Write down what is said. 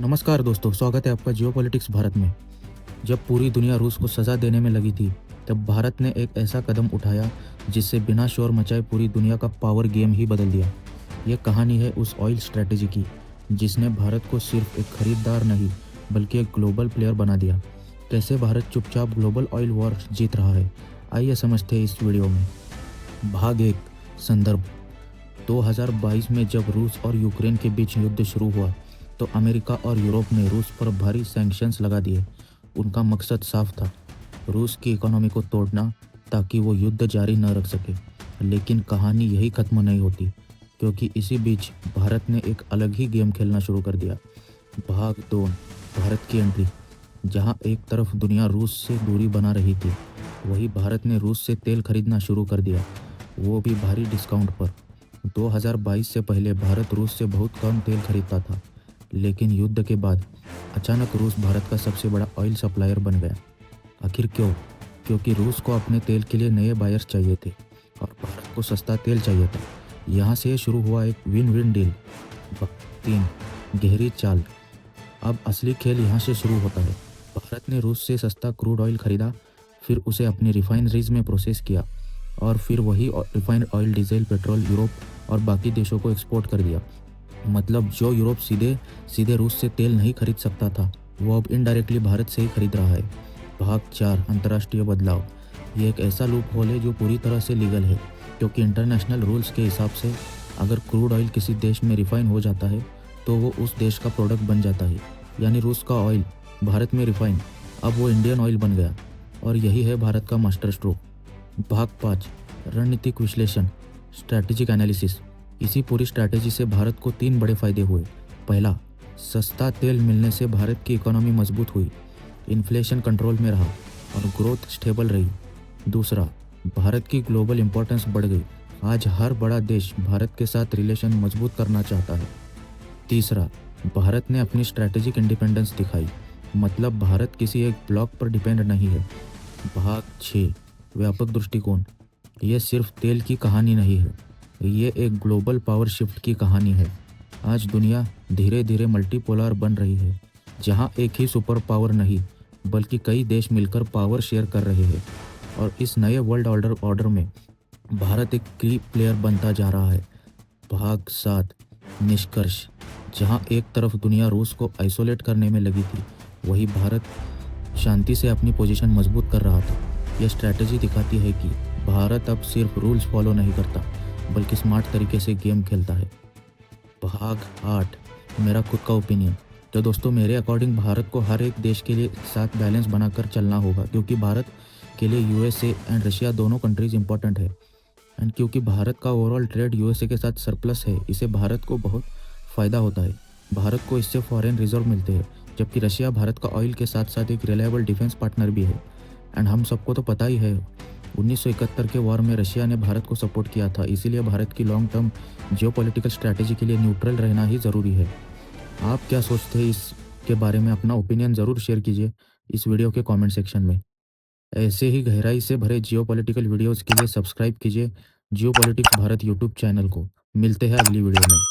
नमस्कार दोस्तों, स्वागत है आपका जियोपॉलिटिक्स भारत में। जब पूरी दुनिया रूस को सज़ा देने में लगी थी, तब भारत ने एक ऐसा कदम उठाया जिससे बिना शोर मचाए पूरी दुनिया का पावर गेम ही बदल दिया। ये कहानी है उस ऑयल स्ट्रैटेजी की, जिसने भारत को सिर्फ एक खरीदार नहीं, बल्कि एक ग्लोबल प्लेयर बना दिया। कैसे भारत चुपचाप ग्लोबल ऑयल वॉर जीत रहा है, आइए समझते हैं इस वीडियो में। भाग 1। संदर्भ 2022 में जब रूस और यूक्रेन के बीच युद्ध शुरू हुआ, तो अमेरिका और यूरोप ने रूस पर भारी सैंक्शंस लगा दिए। उनका मकसद साफ था, रूस की इकोनॉमी को तोड़ना, ताकि वो युद्ध जारी न रख सके। लेकिन कहानी यही खत्म नहीं होती, क्योंकि इसी बीच भारत ने एक अलग ही गेम खेलना शुरू कर दिया। भाग 2। भारत की एंट्री। जहां एक तरफ दुनिया रूस से दूरी बना रही थी, वहीं भारत ने रूस से तेल खरीदना शुरू कर दिया, वो भी भारी डिस्काउंट पर। 2022 से पहले भारत रूस से बहुत कम तेल खरीदता था, लेकिन युद्ध के बाद अचानक रूस भारत का सबसे बड़ा ऑयल सप्लायर बन गया। आखिर क्यों? क्योंकि रूस को अपने तेल के लिए नए बायर्स चाहिए थे और भारत को सस्ता तेल चाहिए था। यहाँ से शुरू हुआ एक विन विन डील। 3। गहरी चाल। अब असली खेल यहाँ से शुरू होता है। भारत ने रूस से सस्ता क्रूड ऑयल खरीदा, फिर उसे अपनी रिफाइनरीज में प्रोसेस किया और फिर वही refined oil, diesel, petrol Europe और बाकी देशों को एक्सपोर्ट कर दिया। मतलब जो यूरोप सीधे सीधे रूस से तेल नहीं खरीद सकता था, वो अब इनडायरेक्टली भारत से ही खरीद रहा है। भाग 4। अंतर्राष्ट्रीय बदलाव। ये एक ऐसा लूप होल है जो पूरी तरह से लीगल है, क्योंकि इंटरनेशनल रूल्स के हिसाब से अगर क्रूड ऑयल किसी देश में रिफाइन हो जाता है, तो वो उस देश का प्रोडक्ट बन जाता है। यानी रूस का ऑयल भारत में रिफाइन, अब वो इंडियन ऑयल बन गया, और यही है भारत का मास्टर स्ट्रोक। भाग 5। रणनीतिक विश्लेषण, स्ट्रैटेजिक एनालिसिस। इसी पूरी स्ट्रैटेजी से भारत को 3 बड़े फायदे हुए। पहला, सस्ता तेल मिलने से भारत की इकोनॉमी मजबूत हुई, इन्फ्लेशन कंट्रोल में रहा और ग्रोथ स्टेबल रही। दूसरा, भारत की ग्लोबल इंपॉर्टेंस बढ़ गई, आज हर बड़ा देश भारत के साथ रिलेशन मजबूत करना चाहता है। तीसरा, भारत ने अपनी स्ट्रैटेजिक इंडिपेंडेंस दिखाई, मतलब भारत किसी एक ब्लॉक पर डिपेंड नहीं है। भाग 6। व्यापक दृष्टिकोण। यह सिर्फ तेल की कहानी नहीं है, ये एक ग्लोबल पावर शिफ्ट की कहानी है। आज दुनिया धीरे धीरे मल्टीपोलर बन रही है, जहां एक ही सुपर पावर नहीं, बल्कि कई देश मिलकर पावर शेयर कर रहे हैं। और इस नए वर्ल्ड ऑर्डर में भारत एक की प्लेयर बनता जा रहा है। भाग 7। निष्कर्ष। जहां एक तरफ दुनिया रूस को आइसोलेट करने में लगी थी, वहीं भारत शांति से अपनी पोजीशन मजबूत कर रहा था। यह स्ट्रैटेजी दिखाती है कि भारत अब सिर्फ रूल्स फॉलो नहीं करता, बल्कि स्मार्ट तरीके से गेम खेलता है। भाग 8। मेरा खुद का ओपिनियन। तो दोस्तों, मेरे अकॉर्डिंग भारत को हर एक देश के लिए साथ बैलेंस बनाकर चलना होगा, क्योंकि भारत के लिए यूएसए एंड रशिया दोनों कंट्रीज इंपॉर्टेंट है। एंड क्योंकि भारत का ओवरऑल ट्रेड यूएसए के साथ सरप्लस है, इससे भारत को बहुत फ़ायदा होता है। भारत को इससे फॉरेन रिजर्व मिलते हैं, जबकि रशिया भारत का ऑयल के साथ साथ एक रिलायबल डिफेंस पार्टनर भी है। एंड हम सबको तो पता ही है, 1971 के वॉर में रशिया ने भारत को सपोर्ट किया था, इसीलिए भारत की लॉन्ग टर्म जियोपॉलिटिकल स्ट्रैटेजी के लिए न्यूट्रल रहना ही ज़रूरी है। आप क्या सोचते हैं इसके बारे में? अपना ओपिनियन ज़रूर शेयर कीजिए इस वीडियो के कमेंट सेक्शन में। ऐसे ही गहराई से भरे जियोपॉलिटिकल वीडियोज़ के लिए सब्सक्राइब कीजिए जियोपॉलिटिक्स भारत यूट्यूब चैनल को। मिलते हैं अगली वीडियो में।